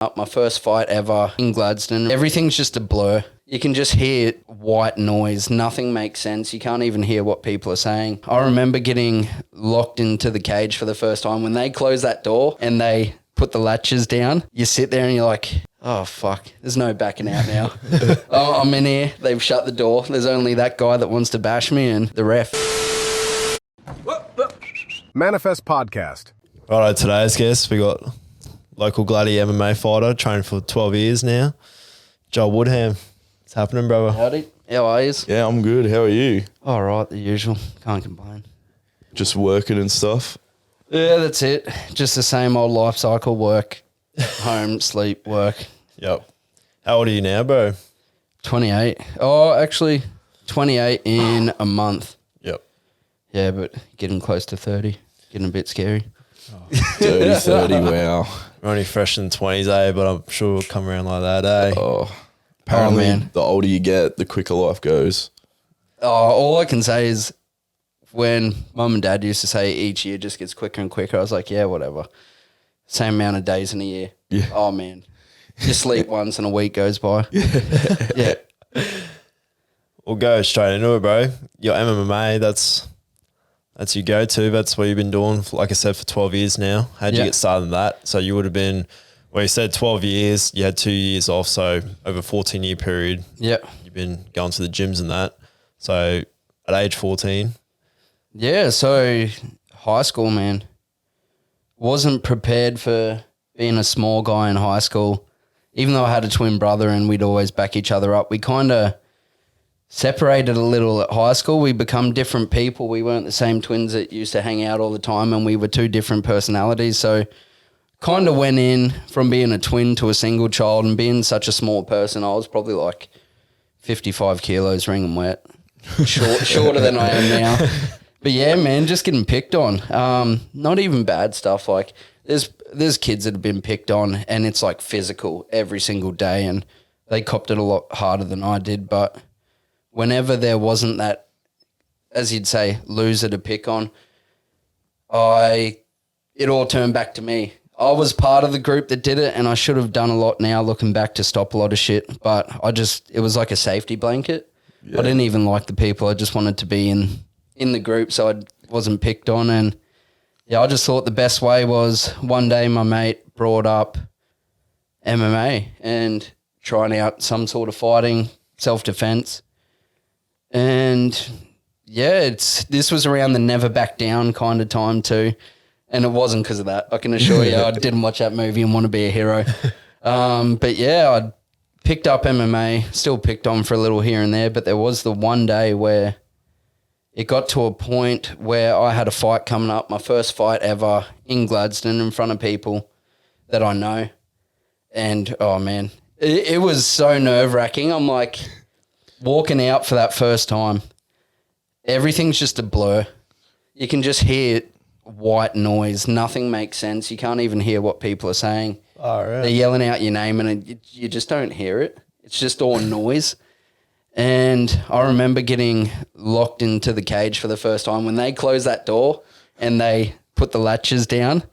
up, my first fight ever in Gladstone. Everything's just a blur. You can just hear white noise. Nothing makes sense. You can't even hear what people are saying. I remember getting locked into the cage for the first time. When they close that door and they put the latches down, you sit there and you're like, oh, fuck, there's no backing out now. Oh, I'm in here. They've shut the door. There's only that guy that wants to bash me and the ref. Manifest Podcast. Righto, today's guest, we got local Gladdy MMA fighter, trained for 12 years now, Joel Woodham. What's happening, brother? Howdy. How are you? Yeah, I'm good. How are you? All right, the usual. Can't complain. Just working and stuff? Yeah, that's it. Just the same old life cycle, work, home, sleep, work. Yep. How old are you now, bro? 28. Oh, actually, 28 in a month. Yep. Yeah, but getting close to 30. Getting a bit scary. Dirty 30, wow. We're only fresh in the 20s, eh? But I'm sure we'll come around like that, eh? Oh, apparently man. The older you get, the quicker life goes. Oh, all I can say is when mum and dad used to say each year just gets quicker and quicker, I was like, yeah, whatever. Same amount of days in a year. Yeah. Oh, man. You sleep once and a week goes by. Yeah. We'll go straight into it, bro. Your MMA, that's your go-to. That's what you've been doing, like I said, for 12 years now. How'd you get started in that? So you would have been, well, you said 12 years. You had 2 years off, so over a 14-year period. Yeah. You've been going to the gyms and that. So at age 14. Yeah, so high school, man. Wasn't prepared for being a small guy in high school. Even though I had a twin brother and we'd always back each other up, we kind of separated a little at high school. We become different people. We weren't the same twins that used to hang out all the time, and we were two different personalities. So kind of went in from being a twin to a single child, and being such a small person, I was probably like 55 kilos ringing wet, shorter than I am now. But yeah, man, just getting picked on. Not even bad stuff. Like there's kids that have been picked on and it's like physical every single day, and they copped it a lot harder than I did. But whenever there wasn't that, as you'd say, loser to pick on, it all turned back to me. I was part of the group that did it, and I should have done a lot now looking back to stop a lot of shit. But it was like a safety blanket. Yeah. I didn't even like the people. I just wanted to be in the group so I wasn't picked on. And yeah, I just thought the best way was one day my mate brought up MMA and trying out some sort of fighting, self-defense. And yeah, this was around the never back down kind of time too. And it wasn't because of that. I can assure you, I didn't watch that movie and want to be a hero. But yeah, I picked up MMA, still picked on for a little here and there, but there was the one day where it got to a point where I had a fight coming up, my first fight ever in Gladstone in front of people that I know. And, oh, man, it was so nerve-wracking. I'm like walking out for that first time. Everything's just a blur. You can just hear white noise. Nothing makes sense. You can't even hear what people are saying. Oh, right. They're yelling out your name and you just don't hear it. It's just all noise. And I remember getting locked into the cage for the first time. When they close that door and they put the latches down,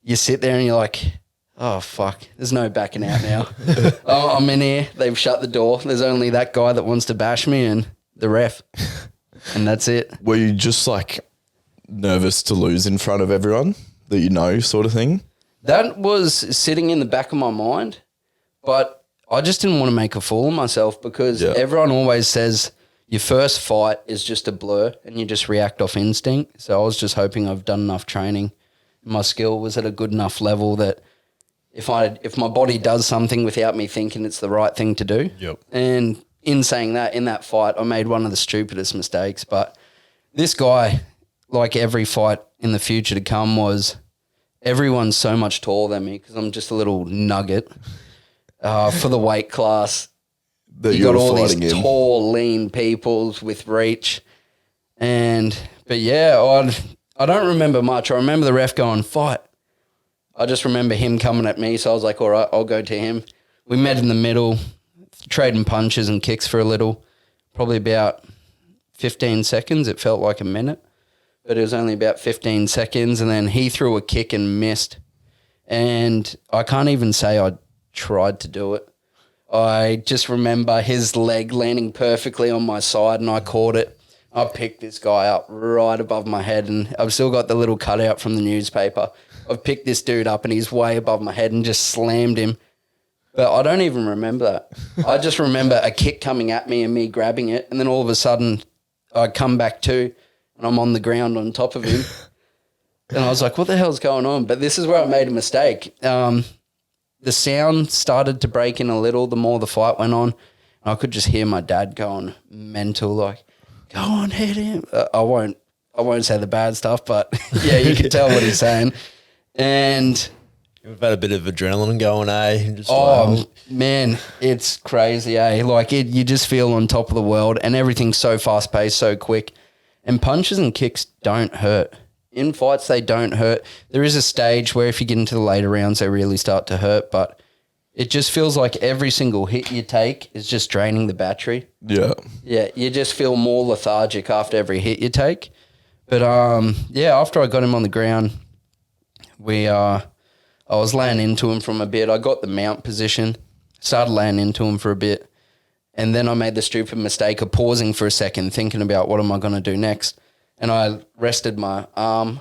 you sit there and you're like, oh, fuck, there's no backing out now. Oh, I'm in here. They've shut the door. There's only that guy that wants to bash me and the ref. And that's it. Were you just like nervous to lose in front of everyone that you know, sort of thing? That was sitting in the back of my mind, but I just didn't want to make a fool of myself because everyone always says your first fight is just a blur and you just react off instinct. So I was just hoping I've done enough training. My skill was at a good enough level that if my body does something without me thinking it's the right thing to do. Yep. And in saying that, in that fight, I made one of the stupidest mistakes. But this guy, like every fight in the future to come, was everyone's so much taller than me because I'm just a little nugget. For the weight class, that you got all these tall, lean people with reach. But yeah, I don't remember much. I remember the ref going, fight. I just remember him coming at me, so I was like, all right, I'll go to him. We met in the middle, trading punches and kicks for a little, probably about 15 seconds. It felt like a minute, but it was only about 15 seconds, and then he threw a kick and missed. And I can't even say I tried to do it. I just remember his leg landing perfectly on my side and I caught it. I picked this guy up right above my head and I've still got the little cutout from the newspaper. I've picked this dude up and he's way above my head and just slammed him. But I don't even remember that. I just remember a kick coming at me and me grabbing it. And then all of a sudden I come back to and I'm on the ground on top of him. And I was like, what the hell's going on? But this is where I made a mistake. The sound started to break in a little the more the fight went on. I could just hear my dad going mental, like, go on, hit him. I won't say the bad stuff, but yeah, you can tell what he's saying. And You've had a bit of adrenaline going, eh? Just man, it's crazy, eh? Like you just feel on top of the world and everything's so fast paced, so quick. And punches and kicks don't hurt. In fights, they don't hurt. There is a stage where if you get into the later rounds, they really start to hurt, but it just feels like every single hit you take is just draining the battery. Yeah. Yeah, you just feel more lethargic after every hit you take. But yeah, after I got him on the ground, I was laying into him from a bit. I got the mount position, started laying into him for a bit, and then I made the stupid mistake of pausing for a second, thinking about what am I going to do next. And I rested my arm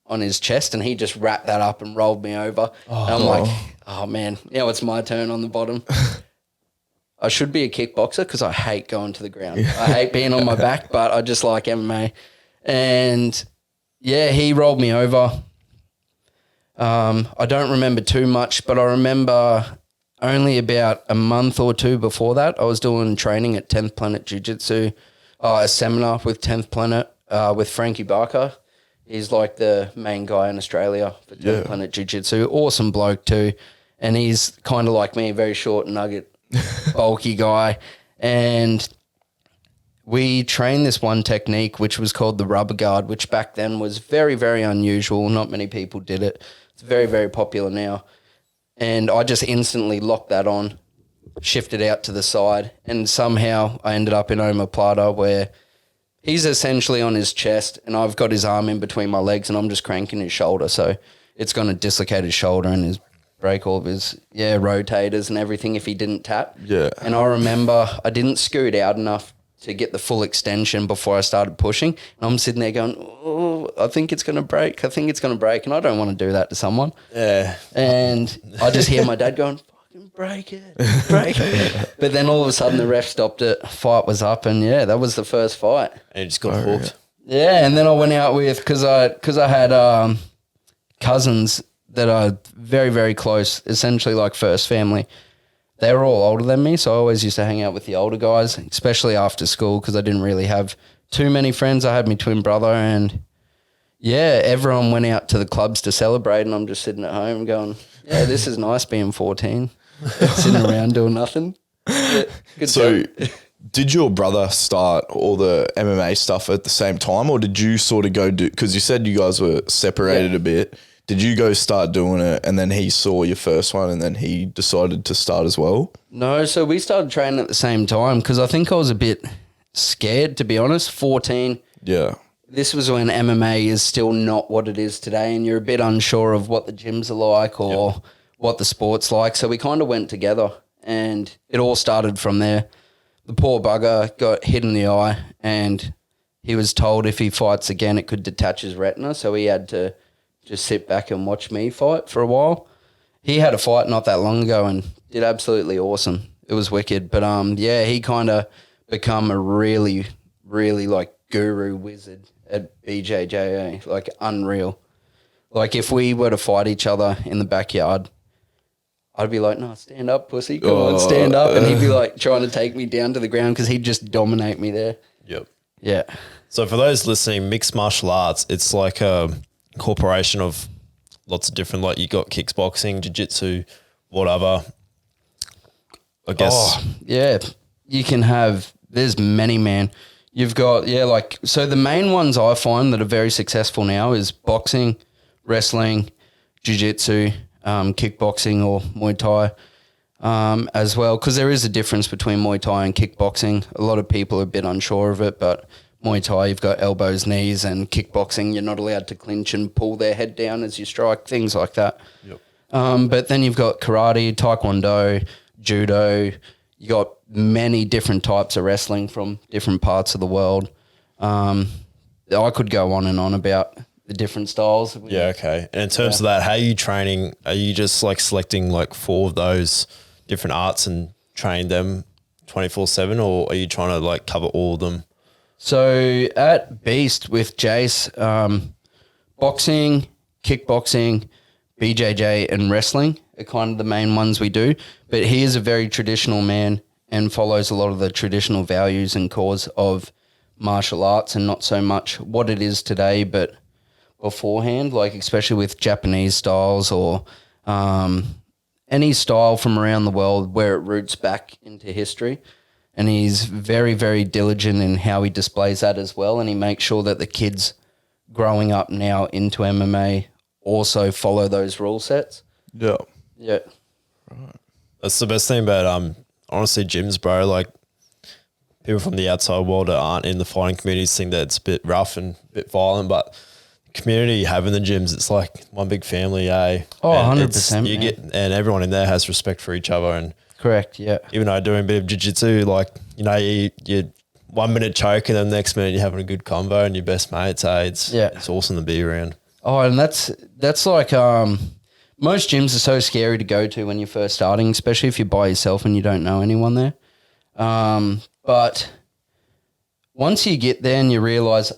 on his chest and he just wrapped that up and rolled me over. And I'm like, oh man, now it's my turn on the bottom. I should be a kickboxer because I hate going to the ground. I hate being on my back, but I just like MMA. And yeah, he rolled me over. I don't remember too much, but I remember only about a month or two before that, I was doing training at 10th Planet Jiu-Jitsu, a seminar with 10th Planet with Frankie Barker. He's like the main guy in Australia for 10th Planet Jiu-Jitsu. Awesome bloke too. And he's kind of like me, very short, nugget, bulky guy. And we trained this one technique, which was called the rubber guard, which back then was very, very unusual. Not many people did it. It's very, very popular now. And I just instantly locked that on, shifted out to the side, and somehow I ended up in omoplata where he's essentially on his chest and I've got his arm in between my legs and I'm just cranking his shoulder. So it's going to dislocate his shoulder and break all of his, rotators and everything if he didn't tap. Yeah. And I remember I didn't scoot out enough to get the full extension before I started pushing. And I'm sitting there going, oh, I think it's going to break. I think it's going to break. And I don't want to do that to someone. Yeah. And I just hear my dad going, break it. But then all of a sudden the ref stopped it, fight was up, and that was the first fight. And you just got hooked. Yeah, and then I went out with, because I had cousins that are very, very close, essentially like first family. They were all older than me, so I always used to hang out with the older guys, especially after school, because I didn't really have too many friends. I had my twin brother, and everyone went out to the clubs to celebrate, and I'm just sitting at home going, this is nice being 14. Sitting around doing nothing. Good So time. did your brother start all the MMA stuff at the same time, or did you sort of go do, because you said you guys were separated a bit, did you go start doing it and then he saw your first one and then he decided to start as well? No, so we started training at the same time because I think I was a bit scared, to be honest. 14. Yeah. This was when MMA is still not what it is today and you're a bit unsure of what the gyms are like or what the sport's like. So we kind of went together and it all started from there. The poor bugger got hit in the eye and he was told if he fights again, it could detach his retina. So he had to just sit back and watch me fight for a while. He had a fight not that long ago and did absolutely awesome. It was wicked. But he kind of become a really, really like guru wizard at BJJ, like unreal. Like if we were to fight each other in the backyard, I'd be like, no, stand up, pussy. Come on, stand up. And he'd be like trying to take me down to the ground because he'd just dominate me there. Yep. Yeah. So for those listening, mixed martial arts, it's like a corporation of lots of different, like you got kickboxing, jiu-jitsu, whatever. I guess. You can have, there's many, man. You've got, so the main ones I find that are very successful now is boxing, wrestling, jiu-jitsu, kickboxing or Muay Thai as well, because there is a difference between Muay Thai and kickboxing. A lot of people are a bit unsure of it, but Muay Thai, you've got elbows, knees, and kickboxing, you're not allowed to clinch and pull their head down as you strike, things like that. Yep. But then you've got karate, taekwondo, judo. You got many different types of wrestling from different parts of the world. I could go on and on about the different styles. Yeah, okay. And in terms of that, how are you training? Are you just like selecting like 4 of those different arts and train them 24/7, or are you trying to like cover all of them? So at Beast with Jace, boxing, kickboxing, BJJ and wrestling are kind of the main ones we do. But he is a very traditional man and follows a lot of the traditional values and cause of martial arts, and not so much what it is today, but beforehand, like especially with Japanese styles or any style from around the world where it roots back into history. And he's very, very diligent in how he displays that as well. And he makes sure that the kids growing up now into MMA also follow those rule sets. Yeah. Yeah. That's the best thing about honestly gyms, bro. Like people from the outside world that aren't in the fighting communities think that it's a bit rough and a bit violent, but community you have in the gyms, it's like one big family, eh? Oh, And 100%. You get, and everyone in there has respect for each other. And Correct, yeah. even though doing a bit of jiu-jitsu, like, you know, you 1 minute choke and then the next minute you're having a good convo and your best mates, eh? It's awesome to be around. Oh, and that's like most gyms are so scary to go to when you're first starting, especially if you're by yourself and you don't know anyone there. But once you get there and you realize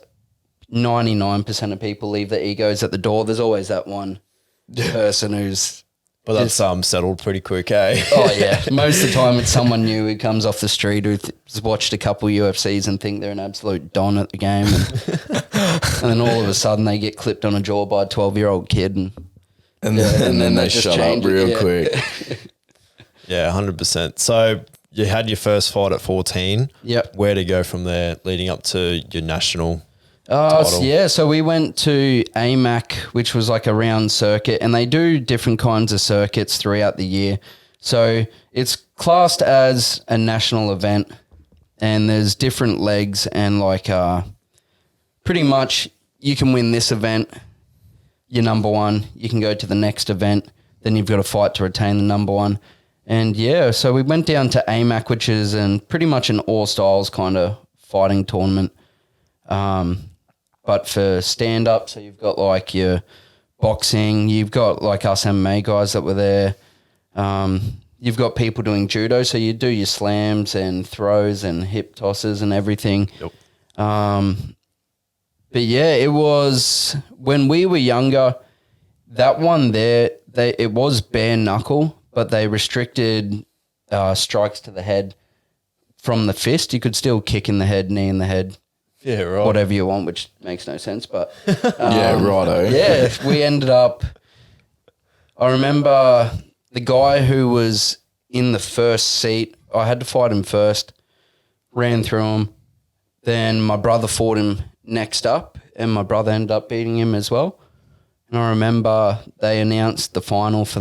99% of people leave their egos at the door, there's always that one person who's... But that's settled pretty quick, eh? Oh, yeah. Most of the time it's someone new who comes off the street who's watched a couple UFCs and think they're an absolute don at the game. And then all of a sudden they get clipped on a jaw by a 12-year-old kid. And then they shut up real quick. Yeah, 100%. So you had your first fight at 14. Yep. Where to go from there leading up to your national title? Yeah, so we went to AMAC, which was like a round circuit, and they do different kinds of circuits throughout the year. So it's classed as a national event, and there's different legs, and like pretty much you can win this event, you're number one. You can go to the next event, then you've got to fight to retain the number one. And yeah, so we went down to AMAC, which is pretty much an all styles kind of fighting tournament. But for stand-up, so you've got like your boxing, you've got like us MMA guys that were there. You've got people doing judo, so you do your slams and throws and hip tosses and everything. Yep. But yeah, it was when we were younger, that one there, it was bare knuckle, but they restricted strikes to the head from the fist. You could still kick in the head, knee in the head. Yeah, right. Whatever you want, which makes no sense, but Yeah, righto. yeah, we ended up. I remember the guy who was in the first seat. I had to fight him first. Ran through him. Then my brother fought him next up, and my brother ended up beating him as well. And I remember they announced the final for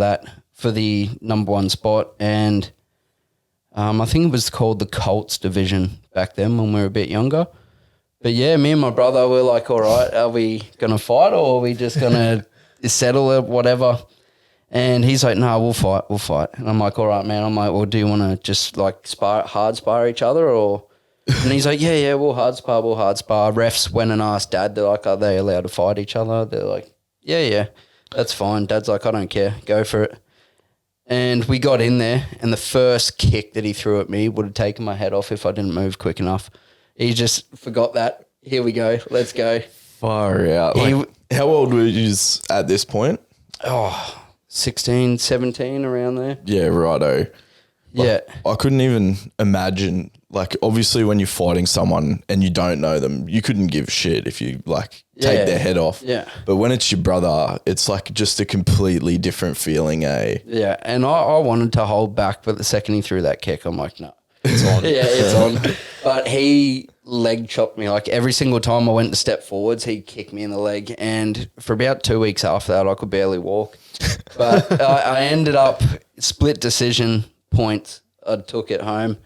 the number one spot, and I think it was called the Colts division back then when we were a bit younger. But yeah, me and my brother were like, all right, are we going to fight or are we just going to settle it, whatever? And he's like, no, we'll fight. And I'm like, all right, man. I'm like, well, do you want to just like hard spar each other or? And he's like, yeah, we'll hard spar. Refs went and asked Dad, they're like, are they allowed to fight each other? They're like, yeah, that's fine. Dad's like, I don't care. Go for it. And we got in there, and the first kick that he threw at me would have taken my head off if I didn't move quick enough. He just forgot that. Here we go. Let's go. Far out. Like, how old were you at this point? 16, 17, around there. Yeah, righto. Yeah. I couldn't even imagine, like, obviously when you're fighting someone and you don't know them, you couldn't give shit if you, like, take their head off. Yeah. But when it's your brother, it's, like, just a completely different feeling, eh? Yeah, and I wanted to hold back, but the second he threw that kick, I'm like, no. It's on. Yeah, it's on. But he leg chopped me. Like every single time I went to step forwards, he'd kick me in the leg. And for about 2 weeks after that, I could barely walk. But I ended up split decision points. I took it home.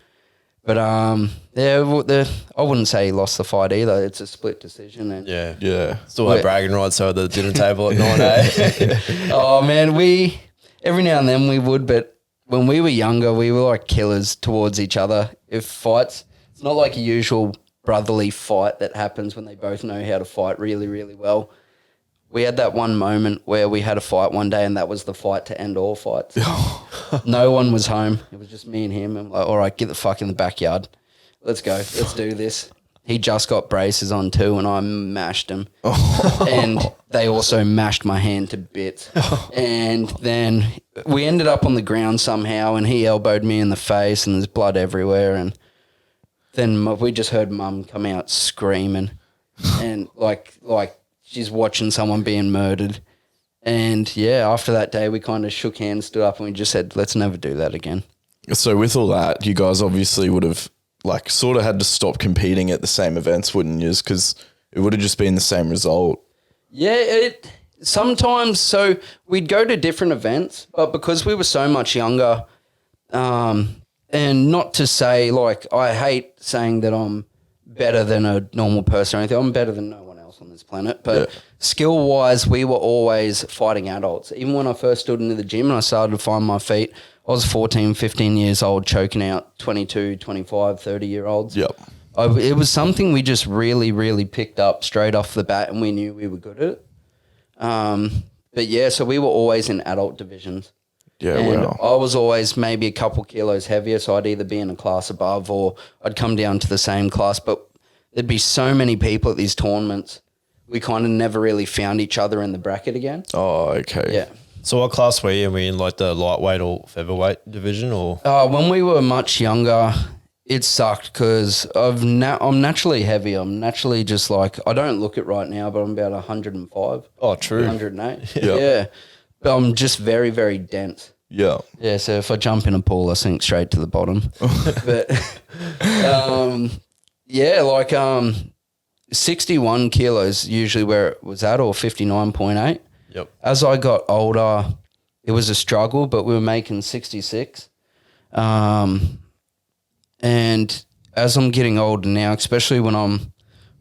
But I wouldn't say he lost the fight either. It's a split decision. And Yeah. Still had bragging rights over the dinner table at 9 a.m. oh man, every now and then we would, but when we were younger, we were like killers towards each other. If fights, it's not like a usual brotherly fight that happens when they both know how to fight really, really well. We had that one moment where we had a fight one day, and that was the fight to end all fights. No one was home. It was just me and him. I'm like, all right, get the fuck in the backyard. Let's go. Let's do this. He just got braces on too, and I mashed him. And they also mashed my hand to bits. And then we ended up on the ground somehow, and he elbowed me in the face, and there's blood everywhere. And then we just heard Mum come out screaming, and like she's watching someone being murdered. And yeah, after that day, we kind of shook hands, stood up, and we just said, let's never do that again. So with all that, you guys obviously would have like sort of had to stop competing at the same events, wouldn't you? Because it would have just been the same result. Yeah, sometimes, so we'd go to different events, but because we were so much younger, and not to say, like, I hate saying that I'm better than a normal person or anything. I'm better than no one else on this planet. But skill-wise, we were always fighting adults. Even when I first stood into the gym and I started to find my feet, I was 14, 15 years old, choking out 22, 25, 30-year-olds. Yep. It was something we just really, really picked up straight off the bat, and we knew we were good at it. But, yeah, so we were always in adult divisions. Yeah, and wow. I was always maybe a couple kilos heavier, so I'd either be in a class above or I'd come down to the same class. But there'd be so many people at these tournaments, we kind of never really found each other in the bracket again. Oh, okay. Yeah. So what class were you in? Were you in like the lightweight or featherweight division or? When we were much younger, it sucked because I'm naturally heavy. I'm naturally just like, I don't look it right now, but I'm about 105. Oh, true. 108. Yeah. Yeah. But I'm just very, very dense. Yeah. Yeah, so if I jump in a pool, I sink straight to the bottom. But, yeah, like 61 kilos usually where it was at, or 59.8. Yep. As I got older, it was a struggle, but we were making 66. And as I'm getting older now, especially when I'm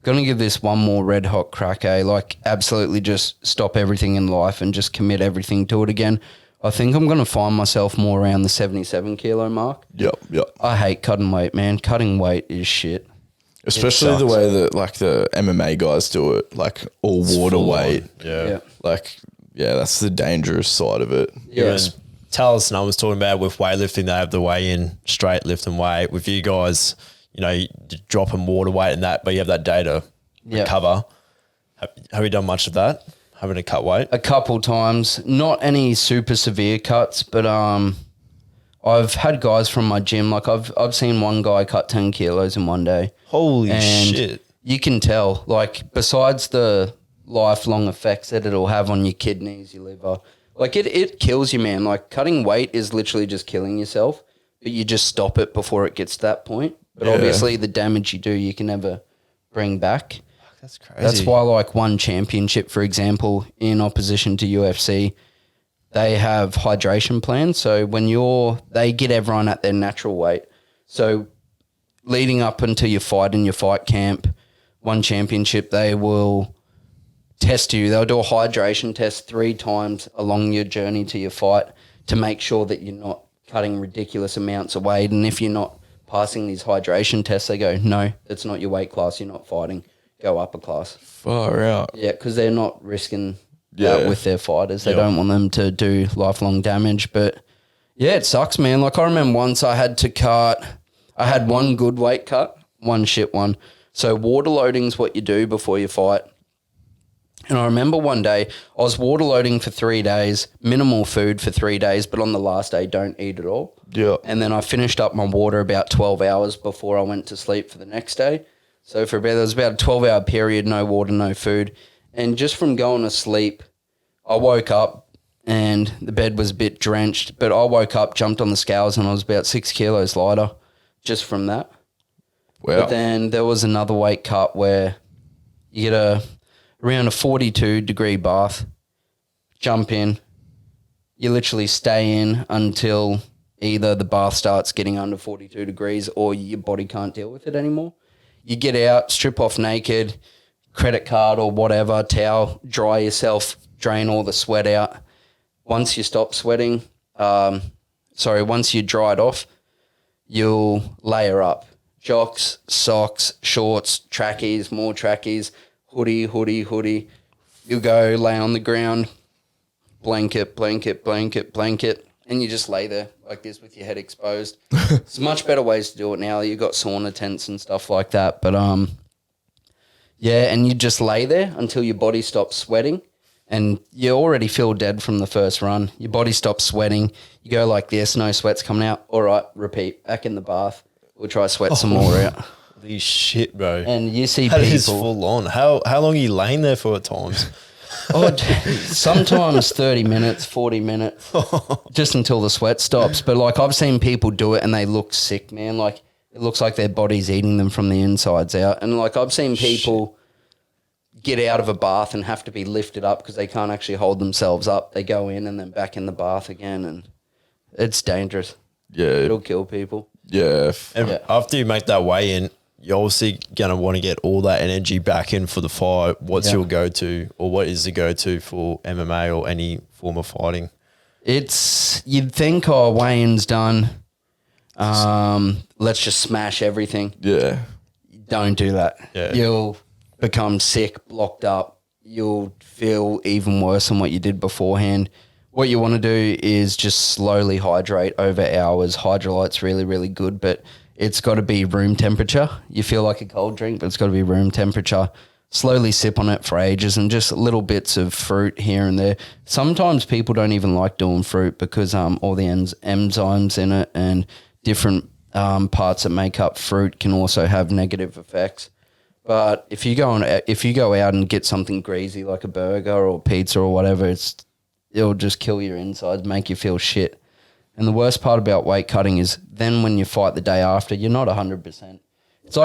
going to give this one more red hot crack, like absolutely just stop everything in life and just commit everything to it again. I think I'm going to find myself more around the 77 kilo mark. Yep. I hate cutting weight, man. Cutting weight is shit. Especially the way that like the MMA guys do it, like all water weight. Yeah. Like, yeah, that's the dangerous side of it. Yes. Talis and I was talking about with weightlifting, they have the weigh in straight lift and weight. With you guys, you know, you drop in water weight and that, but you have that day to recover. Have you done much of that? Having to cut weight? A couple times, not any super severe cuts, but I've had guys from my gym, like I've seen one guy cut 10 kilos in one day. Holy and shit. You can tell, like, besides the lifelong effects that it'll have on your kidneys, your liver, like it kills you, man. Like cutting weight is literally just killing yourself, but you just stop it before it gets to that point. But obviously the damage you do, you can never bring back. That's crazy. That's why, like, one championship, for example, in opposition to UFC, they have hydration plans. So when they get everyone at their natural weight. So leading up until your fight in your fight camp, one championship, they will test you. They'll do a hydration test 3 times along your journey to your fight to make sure that you're not cutting ridiculous amounts of weight. And if you're not passing these hydration tests, they go, no, that's not your weight class. You're not fighting. Go upper class. Far out. Yeah, because they're not risking that with their fighters. They don't want them to do lifelong damage. But yeah, it sucks, man. Like I remember once I had one good weight cut, one shit one. So water loading's what you do before you fight. And I remember one day I was water loading for 3 days, minimal food for 3 days, but on the last day, don't eat at all. Yeah. And then I finished up my water about 12 hours before I went to sleep for the next day. So there was about a 12-hour period, no water, no food. And just from going to sleep, I woke up and the bed was a bit drenched, but I woke up, jumped on the scales, and I was about 6 kilos lighter just from that. Wow. But then there was another weight cut where you get around a 42-degree bath, jump in, you literally stay in until either the bath starts getting under 42 degrees or your body can't deal with it anymore. You get out, strip off naked, credit card or whatever, towel, dry yourself, drain all the sweat out. once you stop sweating, once you dry it off, you'll layer up jocks, socks, shorts, trackies, more trackies, hoodie. You go lay on the ground, blanket, and you just lay there like this with your head exposed. There's much better ways to do it now. You've got sauna tents and stuff like that. But, and you just lay there until your body stops sweating. And you already feel dead from the first run. Your body stops sweating. You go like this, no sweat's coming out. All right, repeat. Back in the bath. We'll try sweat some more out. Holy shit, bro. And you see that people. That is full on. How long are you laying there for at times? Sometimes 30 minutes, 40 minutes, just until the sweat stops. But like I've seen people do it and they look sick, man. Like it looks like their body's eating them from the insides out. And like I've seen people get out of a bath and have to be lifted up because they can't actually hold themselves up. They go in and then back in the bath again, and it's dangerous. Yeah. It'll kill people. Yeah. And after you make that weigh in, you're obviously going to want to get all that energy back in for the fight. What's your go-to, or what is the go-to for MMA or any form of fighting? You'd think, weigh-in's done. Let's just smash everything. Yeah. Don't do that. Yeah. You'll become sick, blocked up. You'll feel even worse than what you did beforehand. What you want to do is just slowly hydrate over hours. Hydrolyte's really, really good, but it's got to be room temperature. You feel like a cold drink, but it's got to be room temperature. Slowly sip on it for ages and just little bits of fruit here and there. Sometimes people don't even like doing fruit because all the enzymes in it and different parts that make up fruit can also have negative effects. But if you go out and get something greasy like a burger or pizza or whatever, it'll just kill your insides, make you feel shit. And the worst part about weight cutting is then when you fight the day after, you're not 100%. It's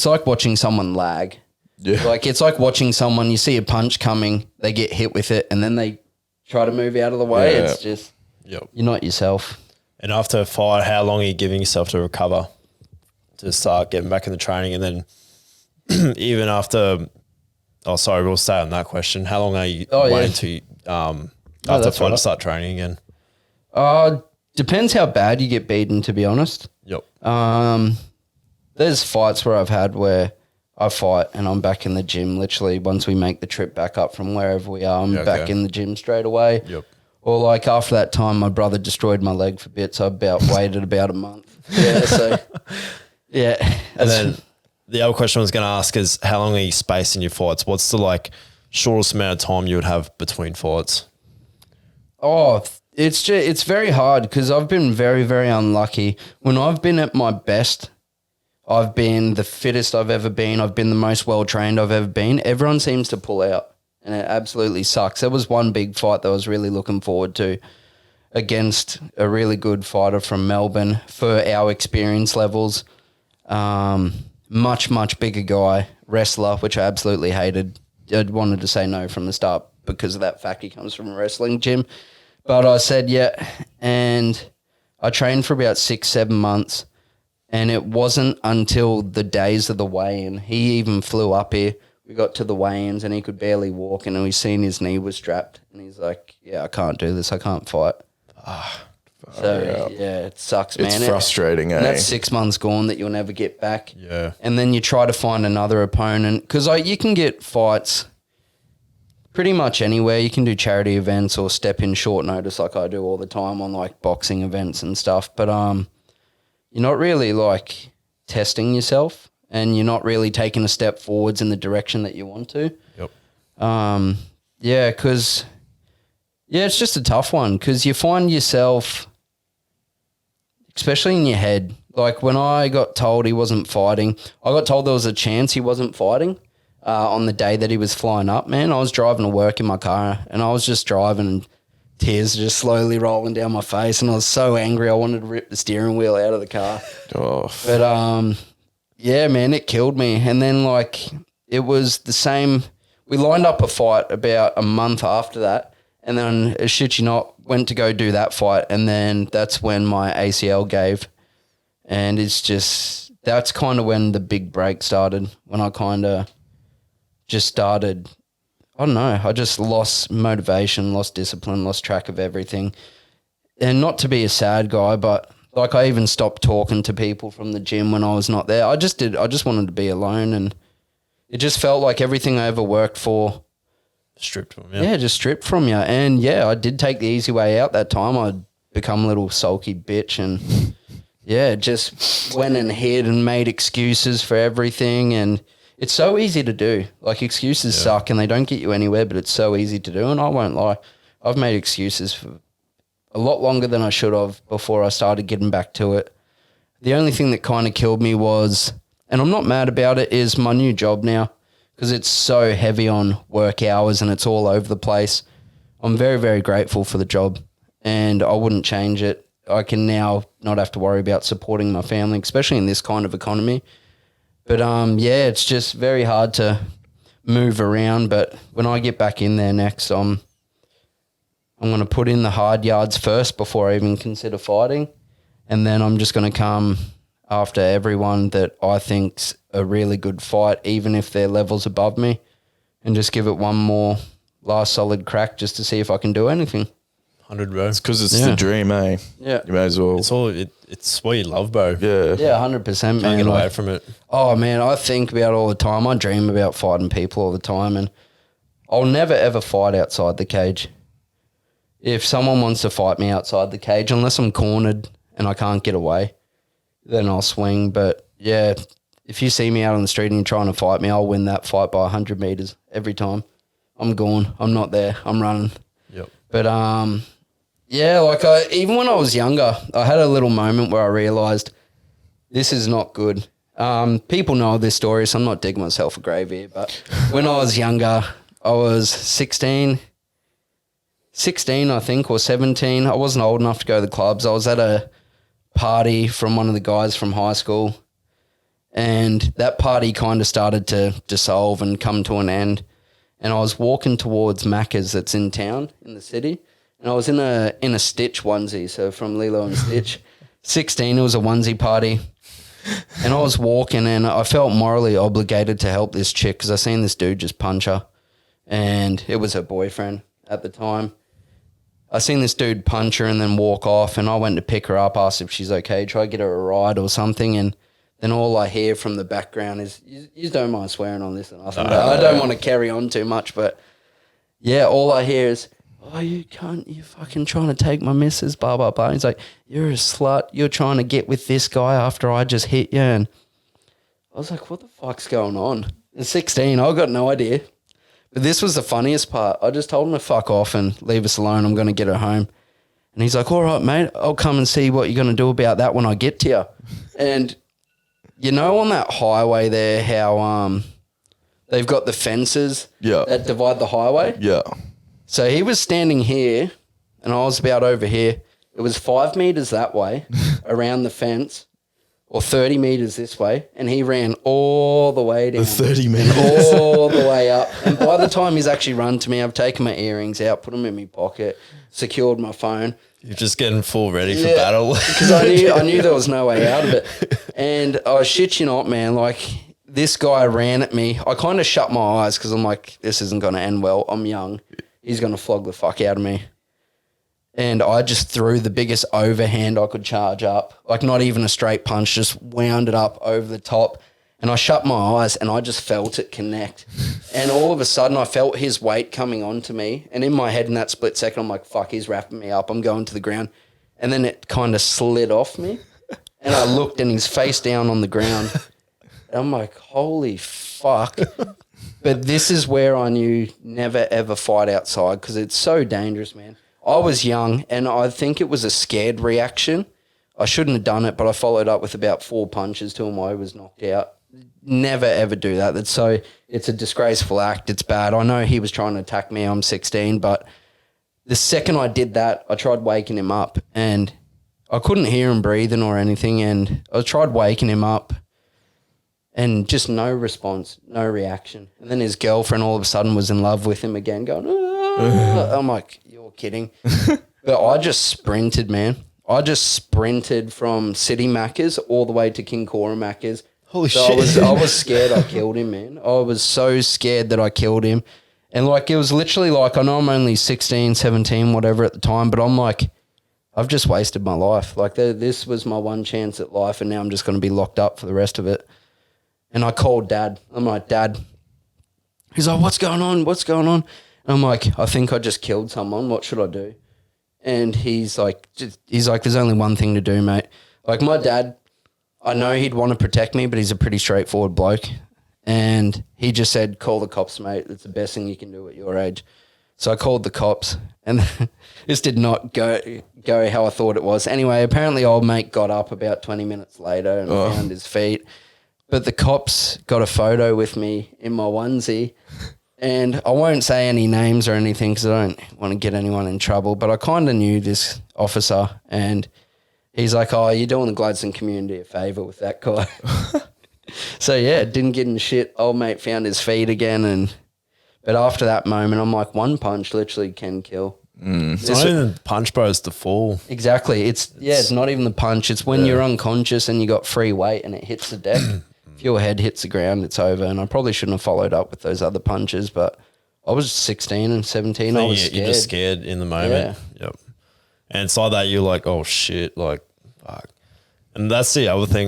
like watching someone lag. Yeah. Like it's like watching someone, you see a punch coming, they get hit with it, and then they try to move out of the way. Yeah. It's just you're not yourself. And after a fight, how long are you giving yourself to recover to start getting back in the training? And then even after, we'll stay on that question. How long are you waiting to after fight to start training again? Depends how bad you get beaten, to be honest. Yep. There's fights where I've had where I fight and I'm back in the gym literally once we make the trip back up from wherever we are. I'm back in the gym straight away. Yep. Or like after that time, my brother destroyed my leg for bits. I waited about a month. Yeah, so yeah. And then the other question I was going to ask is how long are you spacing your fights? What's the shortest amount of time you would have between fights? Oh, it's very hard because I've been very, very unlucky. When I've been at my best, I've been the fittest I've ever been. I've been the most well-trained I've ever been. Everyone seems to pull out, and it absolutely sucks. There was one big fight that I was really looking forward to against a really good fighter from Melbourne for our experience levels. Much, much bigger guy, wrestler, which I absolutely hated. I wanted to say no from the start because of that fact he comes from a wrestling gym. But I said, yeah, and I trained for about 6-7 months, and it wasn't until the days of the weigh-in. He even flew up here. We got to the weigh-ins, and he could barely walk, and we seen his knee was strapped, and he's like, yeah, I can't do this. I can't fight. It sucks, man. It's frustrating, and that's 6 months gone that you'll never get back. Yeah. And then you try to find another opponent because you can get fights pretty much anywhere. You can do charity events or step in short notice like I do all the time on like boxing events and stuff. But you're not really like testing yourself and you're not really taking a step forwards in the direction that you want to. Yep. Because it's just a tough one because you find yourself, especially in your head, like when I got told he wasn't fighting, I got told there was a chance he wasn't fighting. On the day that he was flying up, man, I was driving to work in my car and I was just driving and tears just slowly rolling down my face and I was so angry I wanted to rip the steering wheel out of the car. But yeah, man, it killed me. And then like it was the same. We lined up a fight about a month after that and then shit you not, went to go do that fight and then that's when my ACL gave. And that's kind of when the big break started, when I kind of just started I don't know. I just lost motivation, lost discipline, lost track of everything. And not to be a sad guy, but like I even stopped talking to people from the gym when I was not there. I just wanted to be alone, and it just felt like everything I ever worked for Stripped from you. Yeah, just stripped from you. And yeah, I did take the easy way out that time. I'd become a little sulky bitch and yeah, just went and hid and made excuses for everything. And it's so easy to do. Like excuses suck and they don't get you anywhere, but it's so easy to do. And I won't lie, I've made excuses for a lot longer than I should have before I started getting back to it. The only thing that kind of killed me was, and I'm not mad about it, is my new job now. Because it's so heavy on work hours and it's all over the place. I'm very, very grateful for the job and I wouldn't change it. I can now not have to worry about supporting my family, especially in this kind of economy. But yeah, it's just very hard to move around. But when I get back in there next, I'm going to put in the hard yards first before I even consider fighting. And then I'm just going to come after everyone that I think's a really good fight, even if they're levels above me, and just give it one more last solid crack just to see if I can do anything. 100, bro. It's because it's the dream, eh? Yeah. You may as well. It's what you love, bro. Yeah. Yeah, 100%, man. Can't get away Like, from it. oh, man, I think about it all the time. I dream about fighting people all the time, and I'll never, ever fight outside the cage. If someone wants to fight me outside the cage, unless I'm cornered and I can't get away, then I'll swing. But, yeah, if you see me out on the street and you're trying to fight me, I'll win that fight by 100 metres every time. I'm gone. I'm not there. I'm running. Yep. But, yeah, like even when I was younger, I had a little moment where I realised this is not good. People know this story, so I'm not digging myself a grave here. But when I was younger, I was 16, I think, or 17. I wasn't old enough to go to the clubs. I was at a party from one of the guys from high school, and that party kind of started to dissolve and come to an end. And I was walking towards Macca's that's in town, in the city, and I was in a Stitch onesie, so from Lilo and Stitch. 16, it was a onesie party. And I was walking and I felt morally obligated to help this chick because I seen this dude just punch her. And it was her boyfriend at the time. I seen this dude punch her and then walk off, and I went to pick her up, asked if she's okay, try to get her a ride or something. And then all I hear from the background is, you don't mind swearing on this and nothing. I don't want to carry on too much, but yeah, all I hear is, oh, you cunt, you fucking trying to take my missus, blah, blah, blah. He's like, you're a slut. You're trying to get with this guy after I just hit you. And I was like, what the fuck's going on? At 16, I got no idea. But this was the funniest part. I just told him to fuck off and leave us alone. I'm going to get her home. And he's like, all right, mate, I'll come and see what you're going to do about that when I get to you. And you know on that highway there how they've got the fences that divide the highway? Yeah. So he was standing here and I was about over here. It was 5 meters that way around the fence, or 30 meters this way, and he ran all the way down. The 30 meters. All the way up. And by the time he's actually run to me, I've taken my earrings out, put them in my pocket, secured my phone. You're just getting full ready for battle. Because I knew there was no way out of it. And I shit you not, man, like this guy ran at me. I kind of shut my eyes because I'm like, this isn't going to end well. I'm young. He's going to flog the fuck out of me. And I just threw the biggest overhand I could charge up. Like not even a straight punch, just wound it up over the top. And I shut my eyes and I just felt it connect. And all of a sudden I felt his weight coming onto me. And in my head in that split second, I'm like, fuck, he's wrapping me up. I'm going to the ground. And then it kind of slid off me. And I looked and he's face down on the ground. And I'm like, holy fuck. But this is where I knew never, ever fight outside because it's so dangerous, man. I was young and I think it was a scared reaction. I shouldn't have done it, but I followed up with about 4 punches till I was knocked out. Never, ever do that. It's a disgraceful act. It's bad. I know he was trying to attack me. I'm 16, but the second I did that, I tried waking him up and I couldn't hear him breathing or anything. And I tried waking him up and just no response, no reaction. And then his girlfriend all of a sudden was in love with him again going, ah. I'm like, you're kidding. But I just sprinted, man. I just sprinted from City Macca's all the way to King Cora Macca's. Holy shit. I was scared I killed him, man. I was so scared that I killed him. And like, it was literally like, I know I'm only 16, 17, whatever at the time, but I'm like, I've just wasted my life. Like, this was my one chance at life, and now I'm just going to be locked up for the rest of it. And I called Dad. I'm like, Dad. He's like, what's going on? What's going on? And I'm like, I think I just killed someone. What should I do? And he's like, there's only one thing to do, mate. Like, my dad, I know he'd want to protect me, but he's a pretty straightforward bloke. And he just said, call the cops, mate. It's the best thing you can do at your age. So I called the cops, and this did not go how I thought it was. Anyway, apparently old mate got up about 20 minutes later and found his feet. But the cops got a photo with me in my onesie. And I won't say any names or anything because I don't want to get anyone in trouble, but I kind of knew this officer, and he's like, oh, you're doing the Gladstone community a favour with that guy. So, yeah, didn't get in shit. Old mate found his feet again. But after that moment, I'm like, one punch literally can kill. It's not even the punch, bro. It's the fall. Exactly. It's not even the punch. It's when you're unconscious and you got free weight and it hits the deck. If your head hits the ground, it's over. And I probably shouldn't have followed up with those other punches, but I was 16 and 17. I was scared. You're just scared in the moment. Yeah. Yep. And it's like that, you're like, oh, shit, like, fuck. And that's the other thing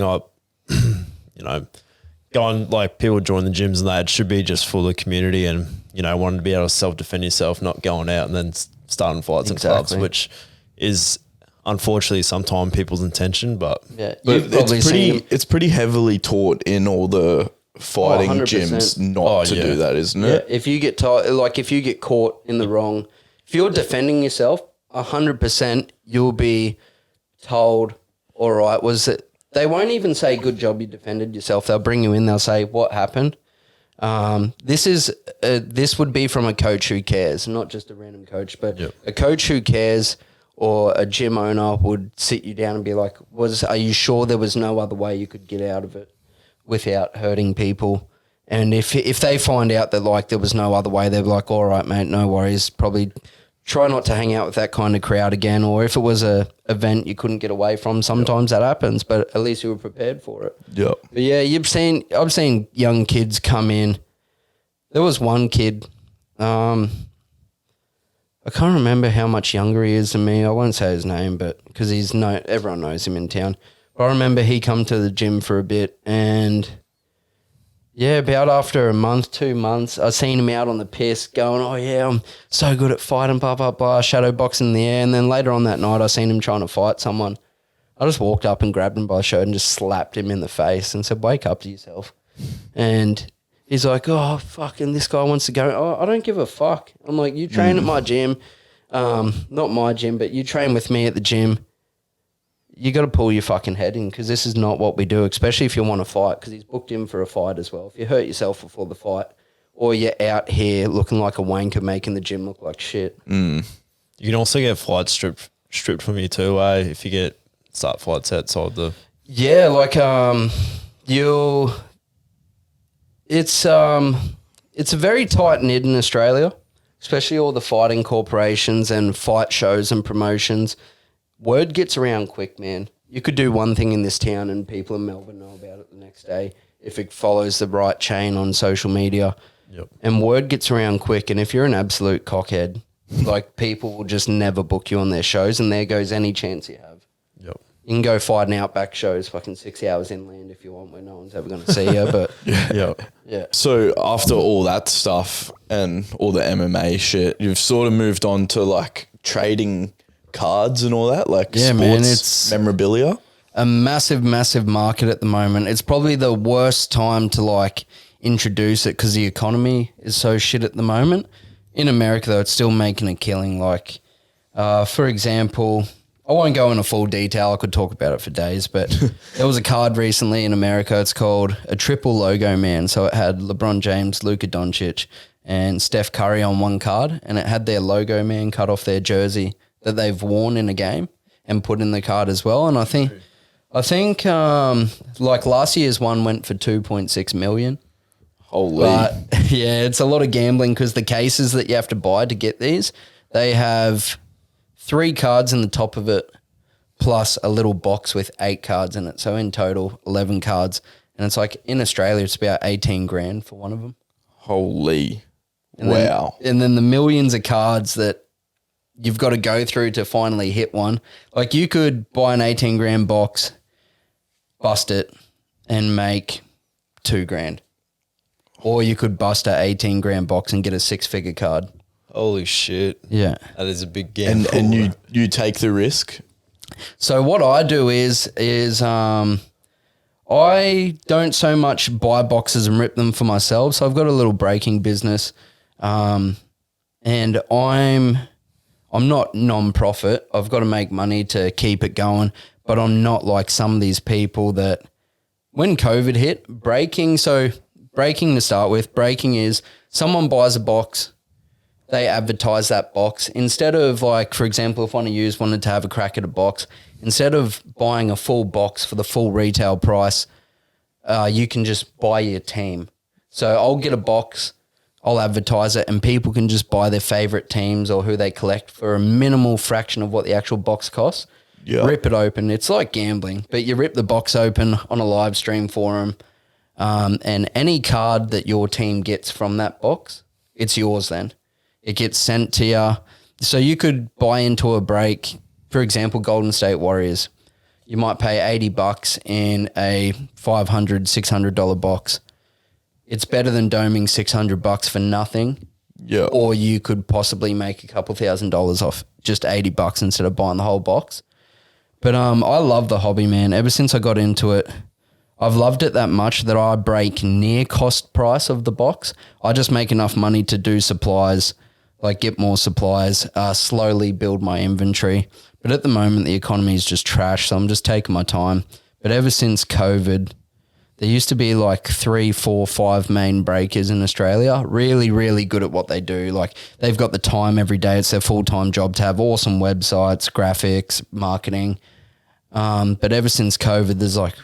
going, like, people join the gyms and that, it should be just for the community and, wanting to be able to self-defend yourself, not going out and then starting fights in clubs, which is unfortunately sometimes people's intention, but it's pretty heavily taught in all the fighting gyms not to do that, isn't it? If you get if you get caught in the wrong, if you're defending yourself, 100% you'll be told, all right, was it? They won't even say, good job, you defended yourself. They'll bring you in. They'll say, what happened? This would be from a coach who cares, not just a random coach, but a coach who cares, or a gym owner would sit you down and be like, are you sure there was no other way you could get out of it without hurting people? And if they find out that like there was no other way, they're like, all right, mate, no worries. Probably try not to hang out with that kind of crowd again. Or if it was a event you couldn't get away from, sometimes that happens, but at least you were prepared for it. Yeah. But yeah, I've seen young kids come in. There was one kid, I can't remember how much younger he is than me. I won't say his name, but because everyone knows him in town. But I remember he come to the gym for a bit, and yeah, about after a month, 2 months, I seen him out on the piss going, oh yeah, I'm so good at fighting, blah, blah, blah, shadow boxing in the air. And then later on that night, I seen him trying to fight someone. I just walked up and grabbed him by the shirt and just slapped him in the face and said, wake up to yourself. And he's like, oh, fucking this guy wants to go. Oh, I don't give a fuck. I'm like, you train at my gym, not my gym, but you train with me at the gym. You got to pull your fucking head in because this is not what we do, especially if you want to fight, because he's booked in for a fight as well. If you hurt yourself before the fight, or you're out here looking like a wanker making the gym look like shit. You can also get fights stripped from you too, if you start fights outside the... Yeah, like it's a very tight-knit in Australia, especially all the fighting corporations and fight shows and promotions. Word gets around quick, man. You could do one thing in this town and people in Melbourne know about it the next day if it follows the right chain on social media. Yep. And word gets around quick. And if you're an absolute cockhead, like, people will just never book you on their shows, and there goes any chance you have. Yep. You can go fight in Outback shows fucking 6 hours inland if you want, where no one's ever going to see you. But yeah. So after all that stuff and all the MMA shit, you've sort of moved on to like trading cards and all that, like sports man, it's memorabilia. A massive, massive market at the moment. It's probably the worst time to like introduce it because the economy is so shit at the moment. In America, though, it's still making a killing. Like, for example, I won't go into full detail. I could talk about it for days, but there was a card recently in America. It's called a triple logo man. So it had LeBron James, Luka Doncic, and Steph Curry on one card, and it had their logo man cut off their jersey that they've worn in a game and put in the card as well. And I think like last year's one went for 2.6 million. Holy. But yeah, it's a lot of gambling because the cases that you have to buy to get these, they have 3 cards in the top of it plus a little box with 8 cards in it. So in total, 11 cards. And it's like in Australia, it's about 18 grand for one of them. Holy. And Wow. and then the millions of cards that you've got to go through to finally hit one. Like you could buy an 18 grand box, bust it, and make $2,000. Or you could bust a 18 grand box and get a 6-figure card. Holy shit. Yeah. That is a big gamble. And you take the risk? So what I do is I don't so much buy boxes and rip them for myself. So I've got a little breaking business, and I'm not non-profit. I've got to make money to keep it going, but I'm not like some of these people that when COVID hit, breaking to start with, breaking is someone buys a box, they advertise that box. Instead of like, for example, if one of you wanted to have a crack at a box, instead of buying a full box for the full retail price, you can just buy your team. So I'll get a box, I'll advertise it, and people can just buy their favorite teams or who they collect for a minimal fraction of what the actual box costs. Yeah. Rip it open. It's like gambling, but you rip the box open on a live stream forum, and any card that your team gets from that box, it's yours then. It gets sent to you. So you could buy into a break, for example, Golden State Warriors. You might pay $80 in a $500, $600 box. It's better than doming $600 for nothing. Yeah. Or you could possibly make a couple $1,000s off just $80 instead of buying the whole box. But I love the hobby, man. Ever since I got into it, I've loved it that much that I break near cost price of the box. I just make enough money to do supplies, like get more supplies, slowly build my inventory. But at the moment, the economy is just trash, so I'm just taking my time. But ever since COVID, there used to be like 3, 4, 5 main breakers in Australia, really, really good at what they do. Like they've got the time every day. It's their full-time job to have awesome websites, graphics, marketing. But ever since COVID, there's like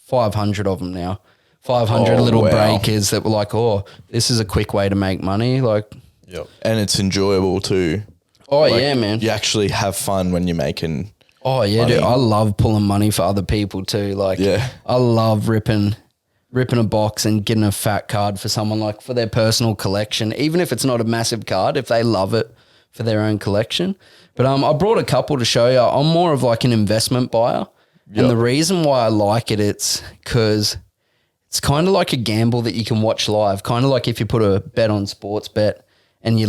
500 of them now. 500 little breakers that were like, oh, this is a quick way to make money. Like, Yep. And it's enjoyable too. oh Like, yeah, man. You actually have fun when you're making. Oh yeah, money. dude. I love pulling money for other people too. Like, Yeah. I love ripping a box and getting a fat card for someone, like for their personal collection, even if it's not a massive card, if they love it for their own collection. But I brought a couple to show you. I'm more of like an investment buyer. Yep. And the reason why I like it, it's because it's kind of like a gamble that you can watch live. Kind of like if you put a bet on sports bet and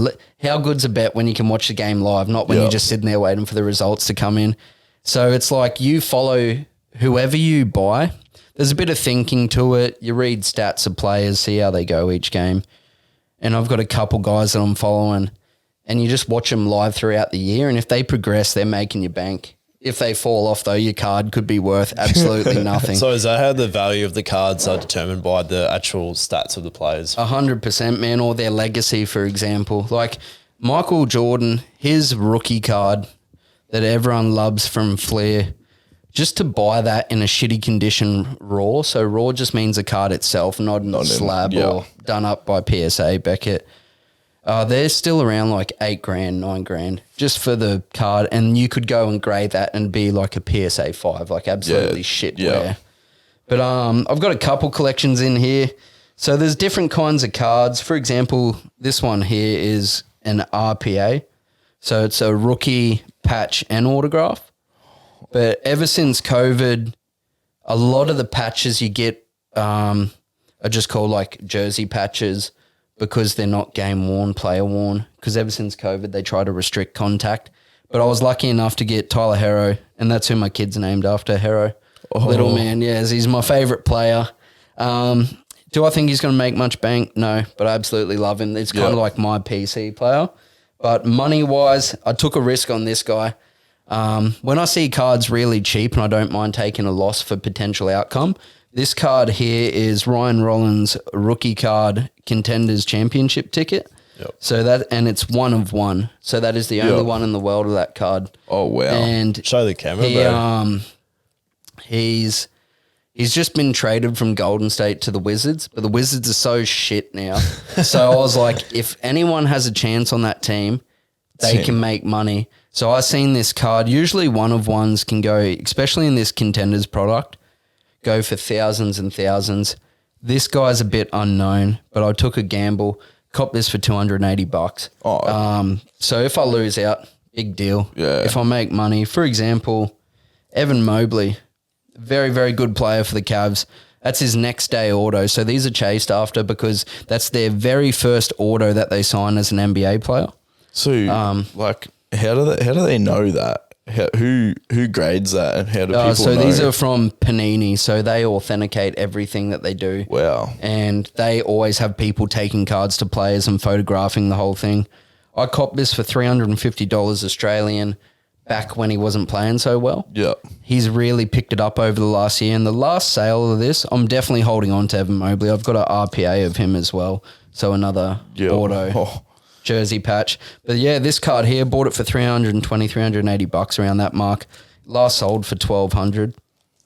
how good's a bet when you can watch the game live, not when Yep. you're just sitting there waiting for the results to come in. So it's like you follow whoever you buy. There's a bit of thinking to it. You read stats of players, see how they go each game. And I've got a couple guys that I'm following, and you just watch them live throughout the year. And if they progress, they're making you bank. If they fall off, though, your card could be worth absolutely nothing. So is that how the value of the cards are determined by the actual stats of the players? 100%, man, or their legacy, for example. Like Michael Jordan, his rookie card that everyone loves from Flair, just to buy that in a shitty condition raw. So raw just means the card itself, not in a slab or done up by PSA Beckett. They're still around like $8,000, $9,000 just for the card. And you could go and grade that and be like a PSA 5, like absolutely shit wear. But I've got a couple collections in here. So there's different kinds of cards. For example, this one here is an RPA. So it's a rookie patch and autograph. But ever since COVID, a lot of the patches you get are just called like jersey patches because they're not game worn, player worn. Because ever since COVID, they try to restrict contact. But I was lucky enough to get Tyler Hero, and that's who my kid's named after, Hero. Little man, yes, he's my favourite player. Do I think he's going to make much bank? No, but I absolutely love him. It's kind of like my PC player. But money-wise, I took a risk on this guy. When I see cards really cheap and I don't mind taking a loss for potential outcome, this card here is Ryan Rollins' rookie card Contenders Championship ticket. Yep. So that, and it's 1 of 1. So that is the only one in the world of that card. Oh, wow. And Show the camera, bro. He's just been traded from Golden State to the Wizards, but the Wizards are so shit now. So I was like, if anyone has a chance on that team, they can make money. So I seen this card. Usually 1 of 1s can go, especially in this Contenders product, go for thousands and thousands. This guy's a bit unknown, but I took a gamble. Cop this for $280. So if I lose out, big deal. Yeah. If I make money, for example, Evan Mobley, very, very good player for the Cavs. That's his next day auto. So these are chased after because that's their very first auto that they sign as an NBA player. So, how do they know that? Who grades that, and how do people So know? these are from Panini, so they authenticate everything that they do. Wow. And they always have people taking cards to players and photographing the whole thing. I copped this for $350 Australian back when he wasn't playing so well. Yeah. He's really picked it up over the last year. And the last sale of this, I'm definitely holding on to Evan Mobley. I've got an RPA of him as well. So another auto jersey patch. But yeah, this card here, bought it for $380 around that mark. Last sold for $1,200.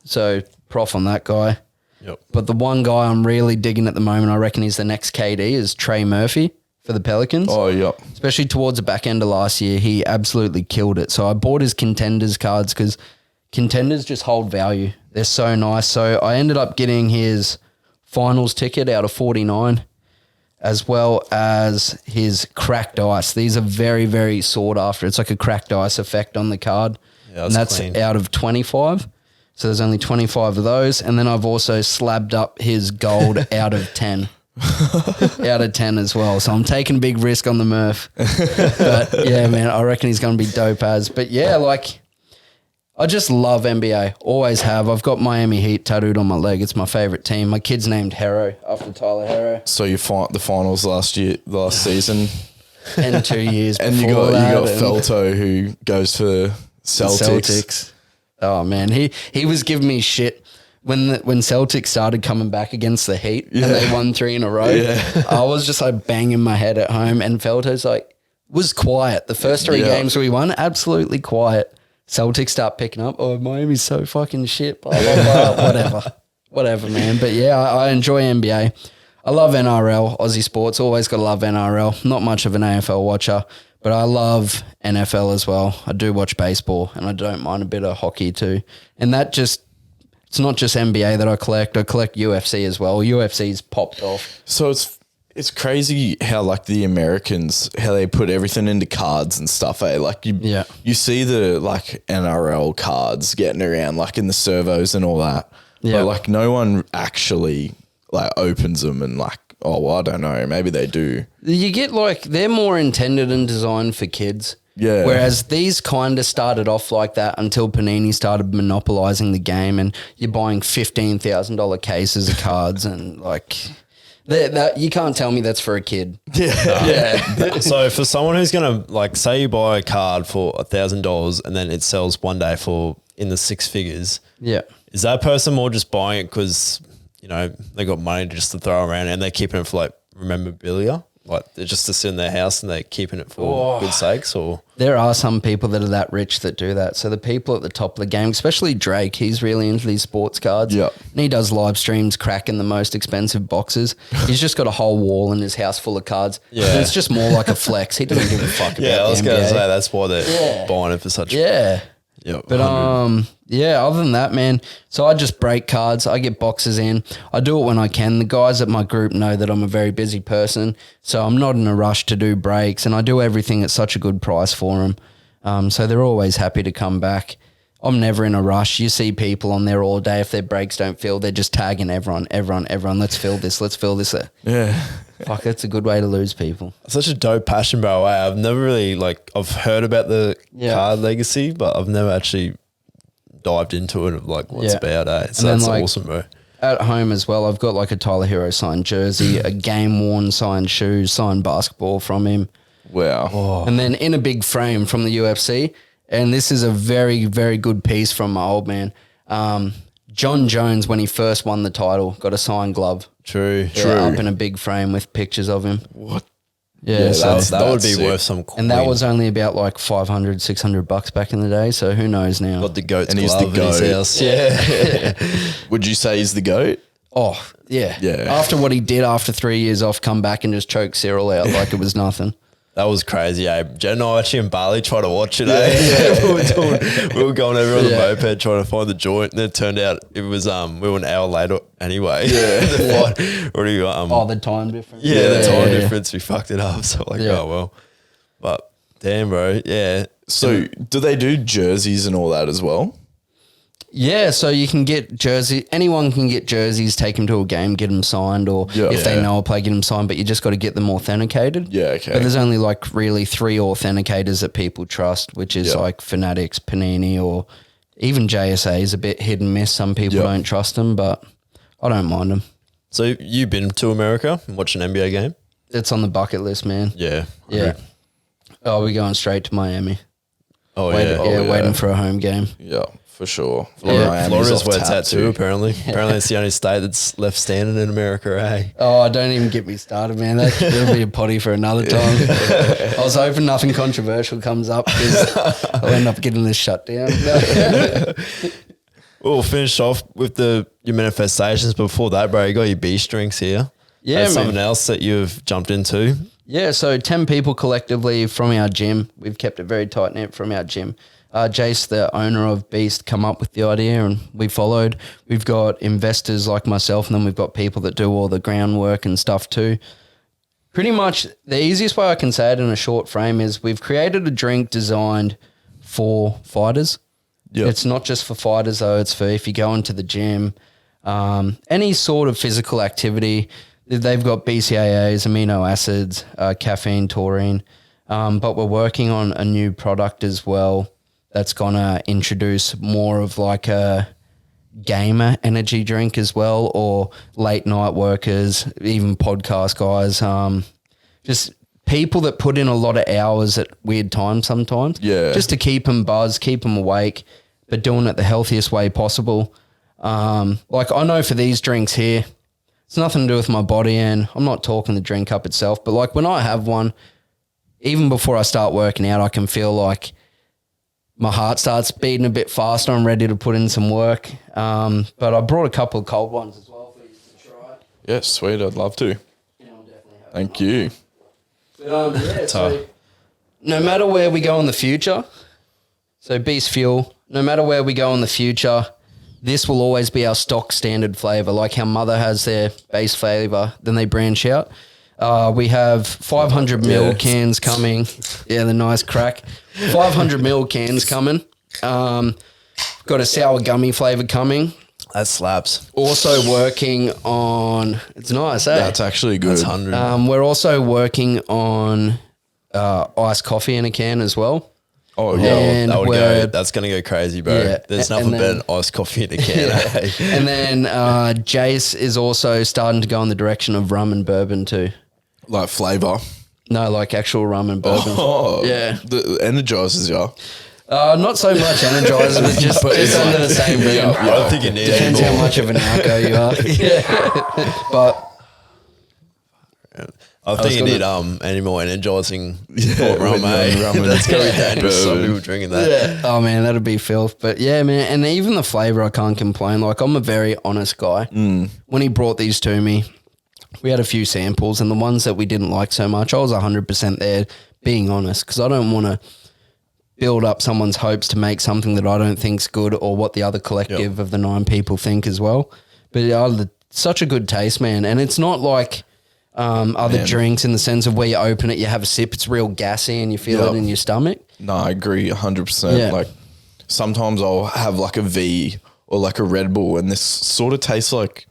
So prof on that guy. Yep. But the one guy I'm really digging at the moment, I reckon he's the next KD, is Trey Murphy for the Pelicans. Oh, yep. Especially towards the back end of last year, he absolutely killed it. So I bought his contenders cards because contenders just hold value. They're so nice. So I ended up getting his finals ticket out of 49, as well as his cracked ice. These are very, very sought after. It's like a cracked ice effect on the card. Yeah, and that's clean. out of 25. So there's only 25 of those. And then I've also slabbed up his gold out of 10. Out of 10 as well. So I'm taking a big risk on the Murph. But yeah, man, I reckon he's going to be dope as. But yeah, like, I just love NBA. Always have. I've got Miami Heat tattooed on my leg. It's my favorite team. My kid's named Hero after Tyler Hero. So you fight the finals last season, And 2 years and you before got that, Felto who goes for Celtics. Oh man, he was giving me shit when Celtics started coming back against the Heat and they won 3 in a row. Yeah. I was just like banging my head at home, and Felto's like was quiet. The first 3 games we won, absolutely quiet. Celtics start picking up. Oh, Miami's so fucking shit. Blah, blah, blah. Whatever, man. But yeah, I enjoy NBA. I love NRL, Aussie sports. Always got to love NRL. Not much of an AFL watcher, but I love NFL as well. I do watch baseball, and I don't mind a bit of hockey too. And that just, it's not just NBA that I collect UFC as well. UFC's popped off. So it's crazy how like the Americans, how they put everything into cards and stuff. Like you see the like NRL cards getting around like in the servos and all that. Yeah. But like no one actually like opens them and like, oh, well, I don't know, maybe they do. You get like, they're more intended and designed for kids. Yeah. Whereas these kind of started off like that until Panini started monopolizing the game, and you're buying $15,000 cases of cards and like, that you can't tell me that's for a kid. Yeah. So for someone who's going to like, say you buy a card for $1,000 and then it sells one day for in the 6 figures. Yeah. Is that person more just buying it because, you know, they got money just to throw around and they're keeping it for like memorabilia? Like they're just to sit in their house and they're keeping it for good sakes? Or there are some people that are that rich that do that. So the people at the top of the game, especially Drake, he's really into these sports cards. Yeah. And he does live streams cracking the most expensive boxes. He's just got a whole wall in his house full of cards. Yeah. And it's just more like a flex. He doesn't give a fuck about I was the going to NBA. say that's why they're buying it for such. Yeah. Yep, But 100. yeah, other than that, man, so I just break cards. I get boxes in. I do it when I can. The guys at my group know that I'm a very busy person, so I'm not in a rush to do breaks, and I do everything at such a good price for them. So they're always happy to come back. I'm never in a rush. You see people on there all day. If their breaks don't fill, they're just tagging everyone. Let's fill this. Let's fill this. Yeah. Fuck, that's a good way to lose people. Such a dope passion, bro. I've never really I've heard about the card legacy, but I've never actually dived into it of like what's about, So that's awesome, bro. At home as well, I've got like a Tyler Hero signed jersey, a game worn signed shoes, signed basketball from him. Wow. Oh. And then in a big frame from the UFC, and this is a very, very good piece from my old man. John Jones, when he first won the title, got a signed glove. True. Up in a big frame with pictures of him. What? Yeah, so that would be sick. worth some coin. and that was only about like $500, $600 back in the day. So who knows now? Got the goat's And he's glove the in his goat. house. Yeah. Would you say he's the GOAT? Oh, yeah. Yeah. After what he did after 3 years off, come back and just choke Cyril out like it was nothing. That was crazy, eh? Jen and I actually in Bali tried to watch it, eh? we were going over on the moped trying to find the joint, and then it turned out it was we were an hour later anyway. Yeah. The fight already got, the time difference. Yeah, the time difference, we fucked it up. So like, oh well. But damn, bro, yeah. So do they do jerseys and all that as well? Yeah, so you can get jersey. Anyone can get jerseys, take them to a game, get them signed, or if they know a player, get them signed. But you just got to get them authenticated. Yeah, okay. But there's only like really 3 authenticators that people trust, which is like Fanatics, Panini, or even JSA is a bit hit and miss. Some people don't trust them, but I don't mind them. So you've been to America and watched an NBA game? It's on the bucket list, man. Yeah. Yeah. Oh, we're going straight to Miami. Oh, Waiting for a home game. Yeah, for sure. Florida's where it's at too, apparently. Apparently it's the only state that's left standing in America, eh? Oh, don't even get me started, man. That'll be a potty for another time. I was hoping nothing controversial comes up because I'll end up getting this shut down. We'll finish off with your manifestations. But before that, bro, you got your beast drinks here. Yeah, That's man. something else that you've jumped into. Yeah, so 10 people collectively from our gym. We've kept it very tight-knit from our gym. Jace, the owner of Beast, come up with the idea and we followed. We've got investors like myself, and then we've got people that do all the groundwork and stuff too. Pretty much the easiest way I can say it in a short frame is we've created a drink designed for fighters. Yep. It's not just for fighters though. It's for if you go into the gym, any sort of physical activity. They've got BCAAs, amino acids, caffeine, taurine, but we're working on a new product as well that's going to introduce more of like a gamer energy drink as well, or late night workers, even podcast guys, just people that put in a lot of hours at weird times sometimes. Yeah. Just to keep them buzzed, keep them awake, but doing it the healthiest way possible. Like I know for these drinks here, it's nothing to do with my body, and I'm not talking the drink up itself, but like when I have one, even before I start working out, I can feel like my heart starts beating a bit faster. I'm ready to put in some work. But I brought a couple of cold ones as well for you to try. Yeah, sweet. I'd love to. Yeah, I'll definitely have Thank you. But, so no matter where we go in the future, so Beast Fuel, no matter where we go in the future, this will always be our stock standard flavour, like how Mother has their base flavour, then they branch out. We have 500 ml cans coming. Yeah, the nice crack. 500 ml cans coming. Got a sour gummy flavour coming. That slaps. Also working on, it's nice, eh? That's actually good. That's 100. We're also working on iced coffee in a can as well. Oh, yeah. And That's going to go crazy, bro. Yeah, There's nothing better than iced coffee in a can. Eh? And then Jace is also starting to go in the direction of rum and bourbon too. Like flavour. No, like actual rum and bourbon. Oh, yeah. The energizers, yeah. Not so much Energizer, but just under the same brand. I don't think you need Depends any how more. much of an alco you are. Yeah. But I think you need any more energizing rum, eh? rum and That's going to be dangerous. Some bourbon. people drinking that. yeah. Oh man, that'd be filth. But yeah, man, and even the flavour, I can't complain. Like I'm a very honest guy. When he brought these to me, we had a few samples, and the ones that we didn't like so much, I was 100% there, being honest, because I don't want to build up someone's hopes to make something that I don't think's good, or what the other collective of the 9 people think as well. But such a good taste, man, and it's not like other drinks in the sense of where you open it, you have a sip, it's real gassy, and you feel it in your stomach. No, I agree 100%. Yeah. Like sometimes I'll have like a V or like a Red Bull, and this sort of tastes like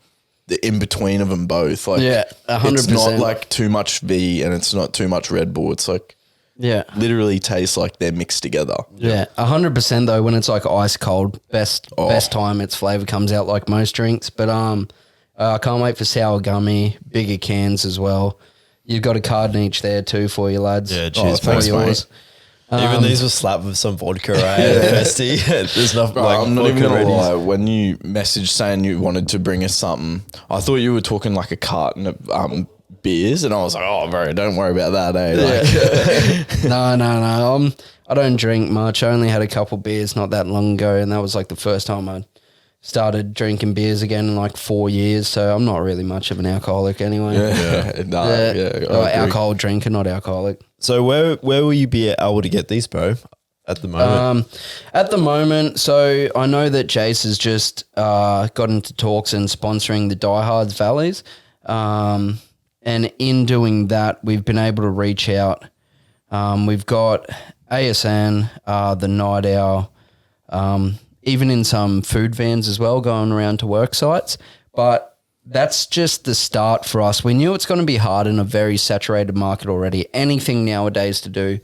the in between of them both. Like, Yeah, 100%. It's not like too much V and it's not too much Red Bull. It's like Yeah. literally tastes like they're mixed together. Yeah, 100% though. When it's like ice cold, best time its flavor comes out like most drinks. But I can't wait for sour gummy, bigger cans as well. You've got a card in each there too for you lads. Yeah, cheers, for thanks, yours. Even these were slapped with some vodka, right? Festy. There's nothing Bro, like I'm not even vodka gonna ready. lie. When you messaged saying you wanted to bring us something, I thought you were talking like a carton of beers, and I was like, "Oh, bro, don't worry about that, eh?" Like, No. I don't drink much. I only had a couple beers not that long ago, and that was like the first time I started drinking beers again in like 4 years. So I'm not really much of an alcoholic anyway. Alcohol drinker, not alcoholic. So where will you be able to get these, bro? At the moment? So I know that Jace has just got into talks and sponsoring the Diehards Valleys. And in doing that, we've been able to reach out. We've got ASN, the Night Owl, even in some food vans as well, going around to work sites. But that's just the start for us. We knew it's going to be hard in a very saturated market already. Anything nowadays to do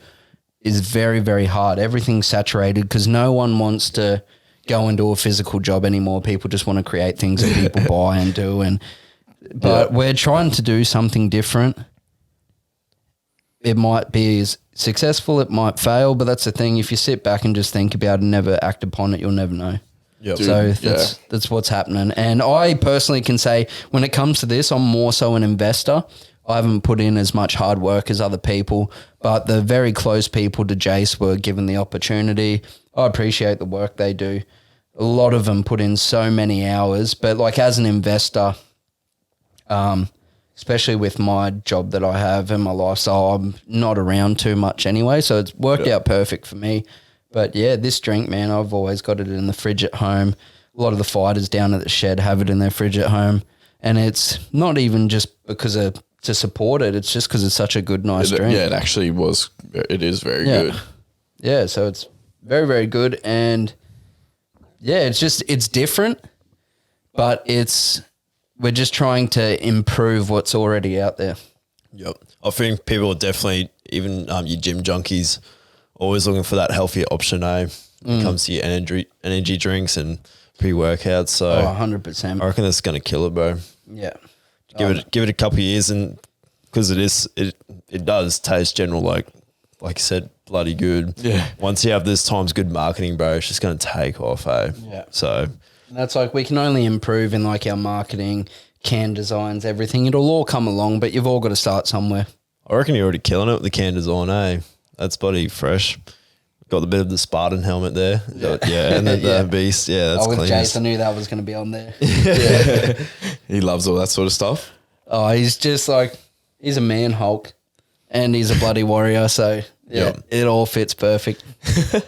is very, very hard. Everything's saturated because no one wants to go into a physical job anymore. People just want to create things that people buy and do. But we're trying to do something different. It might be as successful, it might fail, but that's the thing. If you sit back and just think about it and never act upon it, you'll never know. Yep. So that's what's happening. And I personally can say when it comes to this, I'm more so an investor. I haven't put in as much hard work as other people, but the very close people to Jace were given the opportunity. I appreciate the work they do. A lot of them put in so many hours, but like as an investor, especially with my job that I have and my lifestyle, I'm not around too much anyway, so it's worked out perfect for me. But yeah, this drink, man, I've always got it in the fridge at home. A lot of the fighters down at the shed have it in their fridge at home, and it's not even just because to support it, it's just because it's such a good, nice drink. Yeah, it is very good. Yeah, so it's very, very good, and yeah, it's different, but we're just trying to improve what's already out there. Yep. I think people are definitely, even your gym junkies, always looking for that healthier option, when it comes to your energy drinks and pre-workouts. So 100%. I reckon that's going to kill it, bro. Yeah. Give it a couple of years, and because it does taste general, like you said, bloody good. Yeah. Once you have this times good marketing, bro, it's just going to take off, Yeah. So and that's like we can only improve in like our marketing, can designs, everything. It'll all come along, but you've all got to start somewhere. I reckon you're already killing it with the can design, That's bloody fresh. Got the bit of the Spartan helmet there. Yeah, and the beast. Yeah, that's with clean. Jace, I knew that was going to be on there. Yeah. He loves all that sort of stuff. Oh, he's just like, he's a man Hulk and he's a bloody warrior. So yeah, it all fits perfect.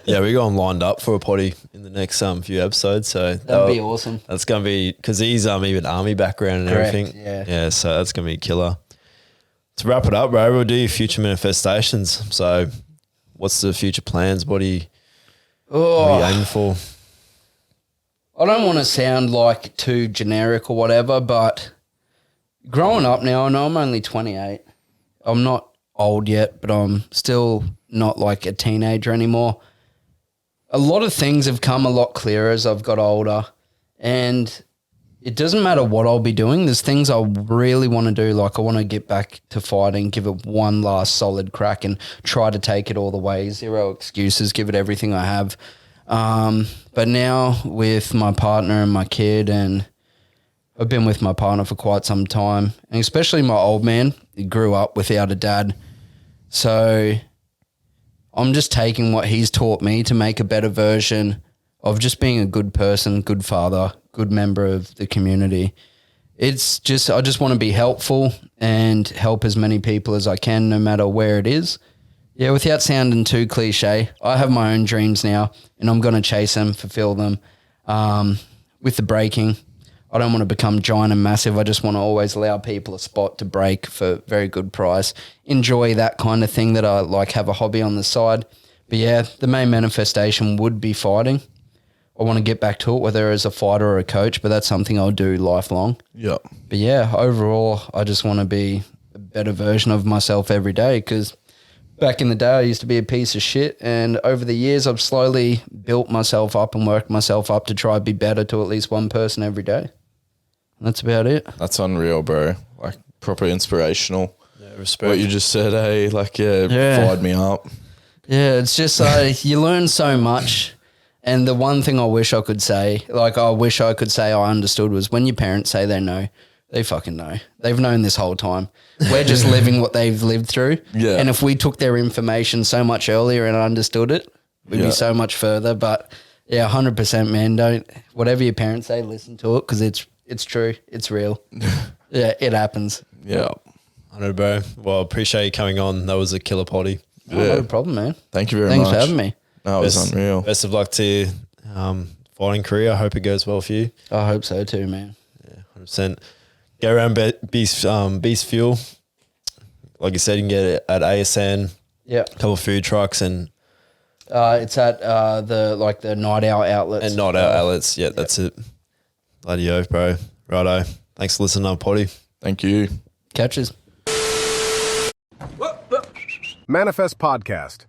Yeah, we got him lined up for a potty in the next few episodes. So that'd be awesome. That's going to be, because he's even army background and Correct, everything. Yeah, so that's going to be a killer. To wrap it up, bro, we'll do your future manifestations. So what's the future plans? What are you aiming for? I don't want to sound like too generic or whatever, but growing up now, I know I'm only 28. I'm not old yet, but I'm still not like a teenager anymore. A lot of things have come a lot clearer as I've got older, and it doesn't matter what I'll be doing. There's things I really want to do. Like I want to get back to fighting, give it one last solid crack and try to take it all the way. Zero excuses, give it everything I have. But now with my partner and my kid, and I've been with my partner for quite some time, and especially my old man, he grew up without a dad. So I'm just taking what he's taught me to make a better version of just being a good person, good father, good member of the community. I just want to be helpful and help as many people as I can, no matter where it is. Yeah, without sounding too cliche, I have my own dreams now and I'm going to chase them, fulfill them. With the breaking, I don't want to become giant and massive. I just want to always allow people a spot to break for very good price. Enjoy that kind of thing that I like, have a hobby on the side. But yeah, the main manifestation would be fighting. I want to get back to it, whether as a fighter or a coach, but that's something I'll do lifelong. Yeah. But yeah, overall, I just want to be a better version of myself every day, because back in the day, I used to be a piece of shit, and over the years, I've slowly built myself up and worked myself up to try to be better to at least one person every day. And that's about it. That's unreal, bro. Like, proper inspirational. Yeah, respect. What you just said, fired me up. Yeah, it's just you learn so much. And the one thing I wish I could say, I understood, was when your parents say they know, they fucking know. They've known this whole time. We're just living what they've lived through. Yeah. And if we took their information so much earlier and understood it, we'd be so much further. But Yeah, 100%, man. Don't whatever your parents say, listen to it because it's true. It's real. Yeah, it happens. Yeah. 100, bro. Well, appreciate you coming on. That was a killer potty. Oh, no problem, man. Thank you very Thanks much. for having me. No, it was unreal. Best of luck to you, fighting career. I hope it goes well for you. I hope so too, man. 100%. Go around Beast Fuel. Like you said, you can get it at ASN. Yeah. A couple of food trucks and It's at the night owl outlets. not our outlets. Yeah, that's it. Bloody oath, bro. Righto. Thanks for listening to our potty. Thank you. Catches. Manifest Podcast.